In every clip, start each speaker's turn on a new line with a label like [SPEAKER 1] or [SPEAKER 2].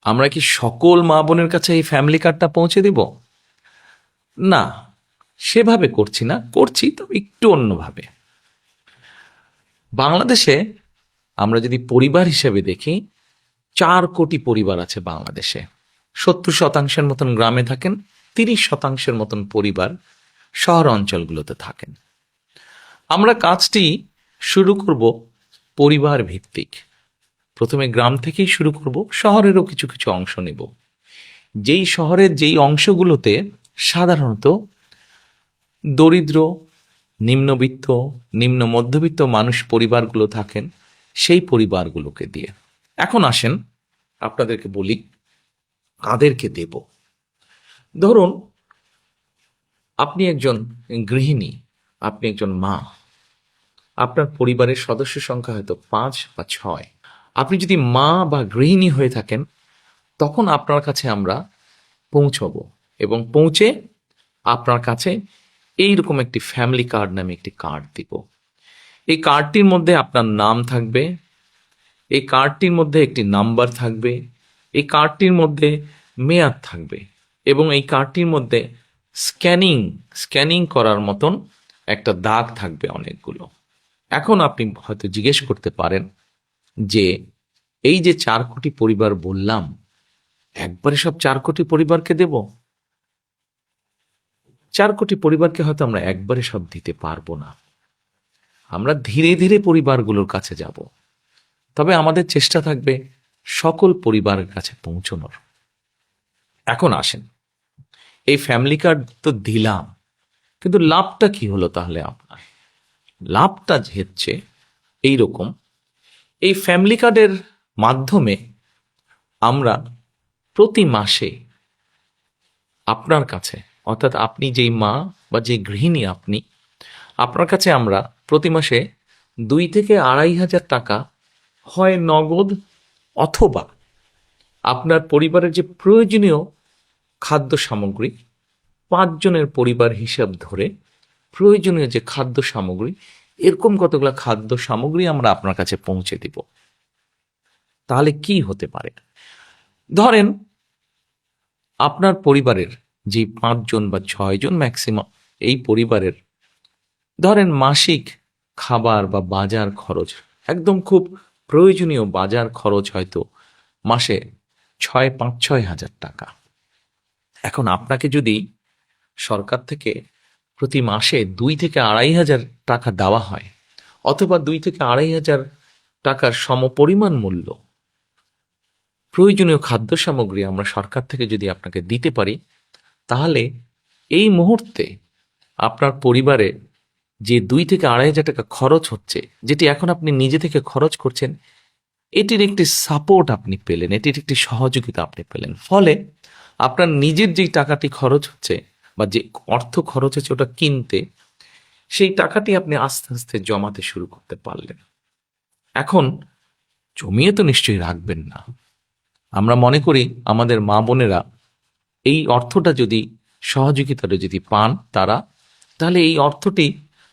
[SPEAKER 1] আমরা কি সকল মা বোনের কাছে এই ফ্যামিলি কার্ডটা পৌঁছে দিব? না, সেভাবে করছি না, করছি তবে একটু অন্যভাবে। বাংলাদেশে আমরা যদি পরিবার হিসেবে দেখি, 4 কোটি পরিবার আছে বাংলাদেশে। 70% মতন গ্রামে থাকেন, 30% মতন পরিবার শহর অঞ্চলগুলোতে থাকেন। আমরা কাজটি শুরু করব পরিবার ভিত্তিক। প্রথমে গ্রাম থেকেই শুরু করব, শহরেরও কিছু কিছু অংশ নেব। যেই শহরের যেই অংশগুলোতে সাধারণত দরিদ্র, নিম্নবিত্ত, নিম্ন মধ্যবিত্ত মানুষ পরিবারগুলো থাকেন, সেই পরিবারগুলোকে দিয়ে। এখন আসেন আপনাদেরকে বলি কাদেরকে দেব। ধরুন আপনি একজন গৃহিণী, আপনি একজন মা, আপনার পরিবারের সদস্য সংখ্যা হয়তো 5 বা 6। আপনি যদি মা বা গৃহিণী হয়ে থাকেন, তখন আপনার কাছে আমরা পৌঁছবো এবং পৌঁছে আপনার কাছে এইরকম একটি ফ্যামিলি কার্ড নামে একটি কার্ড দিব। এই কার্ডটির মধ্যে আপনার নাম থাকবে, এই কার্ডটির মধ্যে একটি নাম্বার থাকবে, এই কার্ডটির মধ্যে মেয়াদ থাকবে এবং এই কার্ডটির মধ্যে স্ক্যানিং করার মতন একটা দাগ থাকবে অনেকগুলো। এখন আপনি হয়তো জিজ্ঞেস করতে পারেন যে এই যে 4 কোটি পরিবার বললাম, একবারে সব 4 কোটি পরিবারকে দেব? 4 কোটি পরিবারকে হয়তো আমরা একবারে সব দিতে পারবো না। আমরা ধীরে ধীরে পরিবারগুলোর কাছে যাব, তবে আমাদের চেষ্টা থাকবে সকল পরিবারের কাছে পৌঁছানোর। এখন আসেন, এই ফ্যামিলি কার্ড তো দিলাম, কিন্তু লাভটা কি হলো তাহলে আপনার? লাভটা হচ্ছে এইরকম, এই ফ্যামিলি কার্ডের মাধ্যমে আমরা প্রতি মাসে আপনার কাছে, অর্থাৎ আপনি যেই মা বা যে গৃহিণী আপনি, আপনার কাছে আমরা প্রতি মাসে 2 থেকে 2,500 টাকা হয় নগদ অথবা আপনার পরিবারের যে প্রয়োজনীয় খাদ্য সামগ্রী, 5 জনের পরিবার হিসাব ধরে প্রয়োজনীয় যে খাদ্য সামগ্রী, এরকম কতগুলো খাদ্য সামগ্রী আমরা আপনার কাছে পৌঁছে দিব। তাহলে কি হতে পারে? ধরেন আপনার পরিবারের যে 5 জন বা 6 জন ম্যাক্সিমাম, এই পরিবারের ধরেন মাসিক খাবার বা বাজার খরচ, একদম খুব প্রয়োজনীয় বাজার খরচ হয়তো মাসে 5-6 হাজার টাকা। এখন আপনাকে যদি সরকার থেকে প্রতি মাসে 2 থেকে 2,500 টাকা দেওয়া হয়, অথবা 2 থেকে 2,500 টাকার সমপরিমাণ মূল্য প্রয়োজনীয় খাদ্য সামগ্রী আমরা সরকার থেকে যদি আপনাকে দিতে পারি, তাহলে এই মুহূর্তে আপনার পরিবারে যে 2 থেকে 2,500 টাকা খরচ হচ্ছে, যেটি এখন আপনি নিজে থেকে খরচ করছেন, এটির একটি সাপোর্ট আপনি পেলেন, এটির একটি সহযোগিতা আপনি পেলেন। ফলে আপনার নিজের যেই টাকাটি খরচ হচ্ছে বা যে অর্থ খরচ হচ্ছে ওটা কিনতে, সেই টাকাটি আপনি আস্তে আস্তে জমাতে শুরু করতে পারলেন। এখন জমিয়ে তো নিশ্চয়ই রাখবেন না। আমরা মনে করি আমাদের মা বোনেরা এই অর্থটা যদি, সহযোগিতাটা যদি পান তারা, তাহলে এই অর্থটি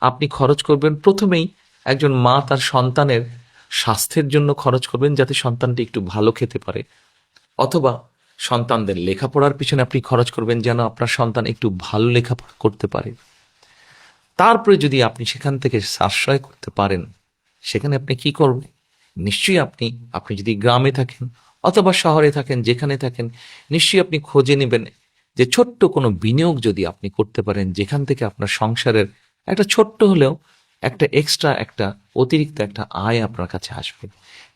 [SPEAKER 1] আপনি খরচ করবেন প্রথমেই একজন মা তার সন্তানের স্বাস্থ্যের জন্য খরচ করবেন, যাতে সন্তানটি একটু ভালো খেতে পারে, অথবা সন্তানদের লেখাপড়ার পিছনে আপনি খরচ করবেন যেন আপনার সন্তান একটু ভালো লেখাপড়া করতে পারে। তারপরে যদি আপনি সেখান থেকে সাশ্রয় করতে পারেন, সেখানে আপনি কি করবেন? নিশ্চয়ই আপনি যদি গ্রামে থাকেন অথবা শহরে থাকেন, যেখানে থাকেন, নিশ্চয়ই আপনি খোঁজে নেবেন যে ছোট্ট কোনো বিনিয়োগ যদি আপনি করতে পারেন, যেখান থেকে আপনার সংসারের একটা ছোট্ট হলেও একটা এক্সট্রা, একটা অতিরিক্ত একটা আয় আপনার কাছে আসবে,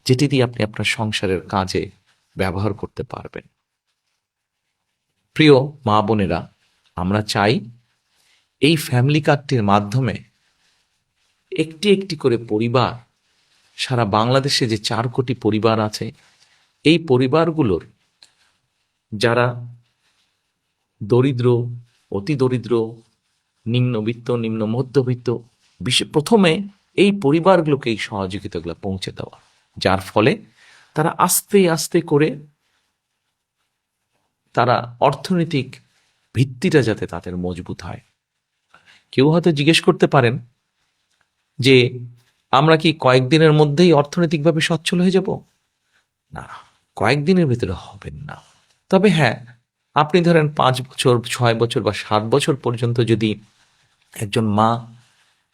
[SPEAKER 1] যেটি দিয়ে আপনি আপনার সংসারের কাজে ব্যবহার করতে পারবেন। প্রিয় মা বোনেরা, আমরা চাই এই ফ্যামিলি কার্ডটির মাধ্যমে একটি একটি করে পরিবার, সারা বাংলাদেশে যে 4 কোটি পরিবার আছে, এই পরিবারগুলোর যারা দরিদ্র, অতি দরিদ্র, নিম্নবিত্ত, নিম্ন মধ্যবিত্ত, প্রথমে এই পরিবারগুলোকে এই সহযোগিতাগুলো পৌঁছে দেওয়া, যার ফলে তারা আস্তে আস্তে করে তারা অর্থনৈতিক ভিত্তিটা যাতে তাদের মজবুত হয়। কেউ হয়তো জিজ্ঞেস করতে পারেন যে আমরা কি কয়েকদিনের মধ্যেই অর্থনৈতিকভাবে সচ্ছল হয়ে যাব? না, কয়েকদিনের ভেতরে হবেন না। তবে হ্যাঁ, আপনি ধরেন 5 বছর, 6 বছর বা 7 বছর পর্যন্ত যদি একজন মা,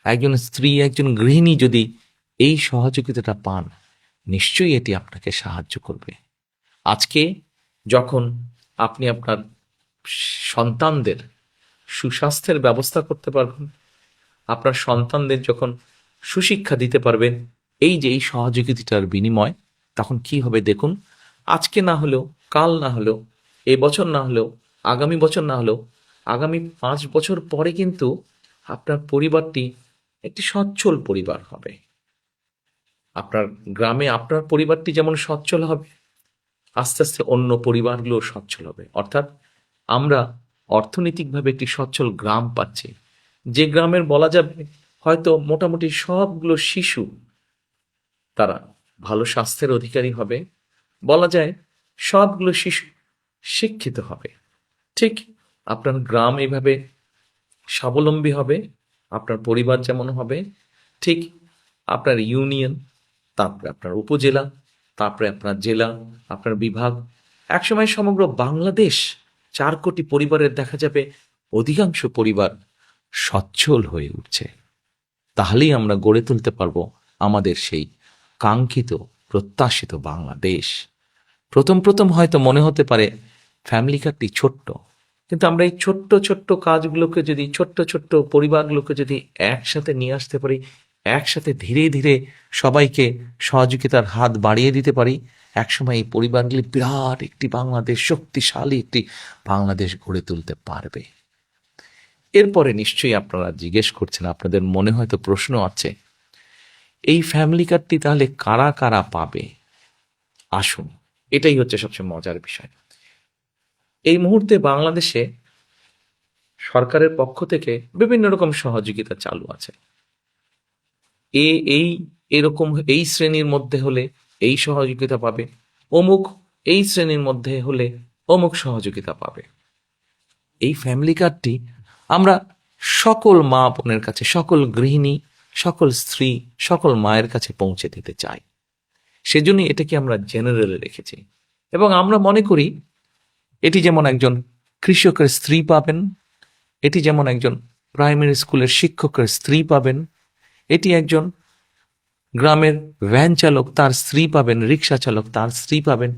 [SPEAKER 1] একজন স্ত্রী, একজন গৃহিণী যদি এই সহযোগিতাটা পান, নিশ্চয়ই এটি আপনাকে সাহায্য করবে। আজকে যখন আপনি আপনার সন্তানদের সুস্বাস্থ্যের ব্যবস্থা করতে পারবেন, আপনার সন্তানদের যখন সুশিক্ষা দিতে পারবেন, এই যে এই সহযোগিতার বিনিময়, তখন কি হবে দেখুন। আজকে না হলেও, কাল না হলেও, এই বছর না হলেও, আগামী বছর না হলেও, আগামী 5 বছর পরে কিন্তু আপনার পরিবারটি একটি সচ্ছল পরিবার হবে। আপনার গ্রামে আপনার পরিবারটি যেমন সচ্ছল হবে, আস্তে আস্তে অন্য পরিবারগুলো সচ্ছল হবে। অর্থাৎ আমরা অর্থনৈতিকভাবে একটি সচ্ছল গ্রাম পাচ্ছি, যে গ্রামের বলা যাবে হয়তো মোটামুটি সবগুলো শিশু তারা ভালো স্বাস্থ্যের অধিকারী হবে, বলা যায় সবগুলো শিশু শিক্ষিত হবে। ঠিক আপনার গ্রাম এইভাবে স্বাবলম্বী হবে, আপনার পরিবার যেমন হবে, ঠিক আপনার ইউনিয়ন, তারপরে আপনার উপজেলা, তারপরে আপনার জেলা, আপনার বিভাগ, একসময় সমগ্র বাংলাদেশ 4 কোটি পরিবারের দেখা যাবে অধিকাংশ পরিবার সচ্ছল হয়ে উঠছে। তাহলেই আমরা গড়ে তুলতে পারবো আমাদের সেই কাঙ্ক্ষিত প্রত্যাশিত বাংলাদেশ। প্রথম প্রথম হয়তো মনে হতে পারে ফ্যামিলি কার্ডটি ছোট্ট, কিন্তু আমরা এই ছোট্ট ছোট্ট কাজগুলোকে যদি, ছোট্ট ছোট্ট পরিবারগুলোকে যদি একসাথে নিয়ে আসতে পারি, একসাথে ধীরে ধীরে সবাইকে সহযোগিতার হাত বাড়িয়ে দিতে পারি, একসময় এই পরিবারগুলি বিরাট একটি বাংলাদেশ, শক্তিশালী একটি বাংলাদেশ গড়ে তুলতে পারবে। এরপরে নিশ্চয়ই আপনারা জিজ্ঞেস করছেন, আপনাদের মনে হয়তো প্রশ্ন আছে, এই ফ্যামিলি কার্ডটি তাহলে কারা কারা পাবে? আসুন, এটাই হচ্ছে সবচেয়ে মজার বিষয়। এই মুহূর্তে বাংলাদেশে সরকারের পক্ষ থেকে বিভিন্ন রকম সহযোগিতা চালু আছে। এই এরকম এই শ্রেণীর মধ্যে হলে এই সহযোগিতা পাবে, অমুক এই শ্রেণীর মধ্যে হলে অমুক সহযোগিতা পাবে। এই ফ্যামিলি কার্ডটি আমরা সকল মা বোনের কাছে, সকল গৃহিণী, সকল স্ত্রী, সকল মায়ের কাছে পৌঁছে দিতে চাই। সেজন্যই এটাকে আমরা জেনারেলে রেখেছি। এবং আমরা মনে করি এটি যেমন একজন কৃষকের স্ত্রী পাবেন, এটি যেমন একজন প্রাইমারি স্কুলের শিক্ষকের স্ত্রী পাবেন, এটি একজন গ্রামের ভ্যান চালক তার স্ত্রী পাবেন, রিক্সা চালক তার স্ত্রী পাবেন,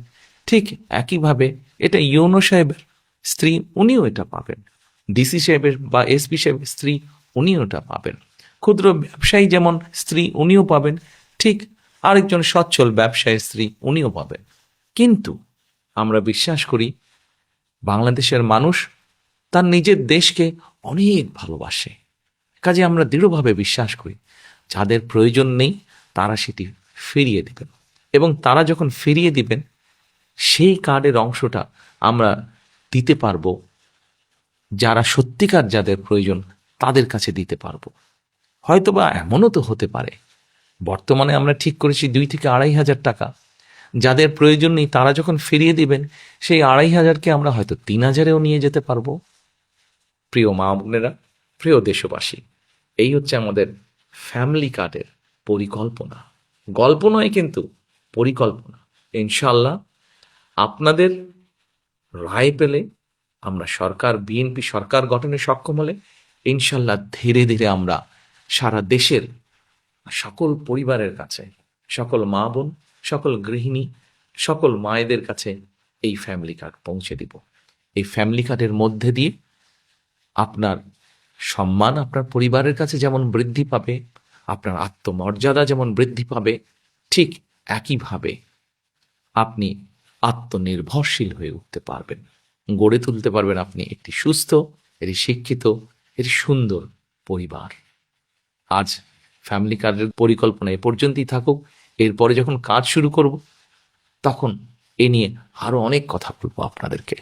[SPEAKER 1] ঠিক একইভাবে এটা ইউনো সাহেবের স্ত্রী, উনিও এটা পাবেন। ডিসি সাহেবের বা এসপি সাহেবের স্ত্রী, উনিও এটা পাবেন। ক্ষুদ্র ব্যবসায়ী যেমন স্ত্রী, উনিও পাবেন, ঠিক আরেকজন সচ্ছল ব্যবসায়ীর স্ত্রী, উনিও পাবেন। কিন্তু আমরা বিশ্বাস করি বাংলাদেশের মানুষ তার নিজের দেশকে অনেক ভালোবাসে। কাজে আমরা দৃঢ়ভাবে বিশ্বাস করি যাদের প্রয়োজন নেই তারা সেটি ফিরিয়ে দিবেন, এবং তারা যখন ফিরিয়ে দিবেন সেই কার্ডের অংশটা আমরা দিতে পারবো যারা সত্যিকার যাদের প্রয়োজন তাদের কাছে দিতে পারবো। হয়তোবা এমনও তো হতে পারে বর্তমানে আমরা ঠিক করেছি 2 থেকে 2,500 টাকা, যাদের প্রয়োজন নেই তারা যখন ফিরিয়ে দিবেন সেই 2,500কে আমরা হয়তো 3,000-এও নিয়ে যেতে পারবো। প্রিয় মা বোনেরা, প্রিয় দেশবাসী, এই হচ্ছে আমাদের ফ্যামিলি কার্ডের পরিকল্পনা। গল্প নয় কিন্তু পরিকল্পনা। ইনশাল্লাহ আপনাদের রায় পেলে আমরা সরকার, বিএনপি সরকার গঠনে সক্ষম হলে ইনশাল্লাহ ধীরে ধীরে আমরা সারা দেশের সকল পরিবারের কাছে, সকল মা বোন, সকল গৃহিণী, সকল মায়েদের কাছে এই ফ্যামিলি কার্ড পৌঁছে দিব। এই ফ্যামিলি কার্ডের মধ্যে দিয়ে আপনার সম্মান আপনার পরিবারের কাছে যেমন বৃদ্ধি পাবে, আপনার আত্মমর্যাদা যেমন বৃদ্ধি পাবে, ঠিক একইভাবে আপনি আত্মনির্ভরশীল হয়ে উঠতে পারবেন, গড়ে তুলতে পারবেন আপনি একটি সুস্থ, একটি শিক্ষিত, একটি সুন্দর পরিবার। আজ ফ্যামিলি কার্ডের পরিকল্পনা এ পর্যন্তই থাকুক। এরপরে যখন কাজ শুরু করব তখন এ নিয়ে আরো অনেক কথা বলবো আপনাদেরকে।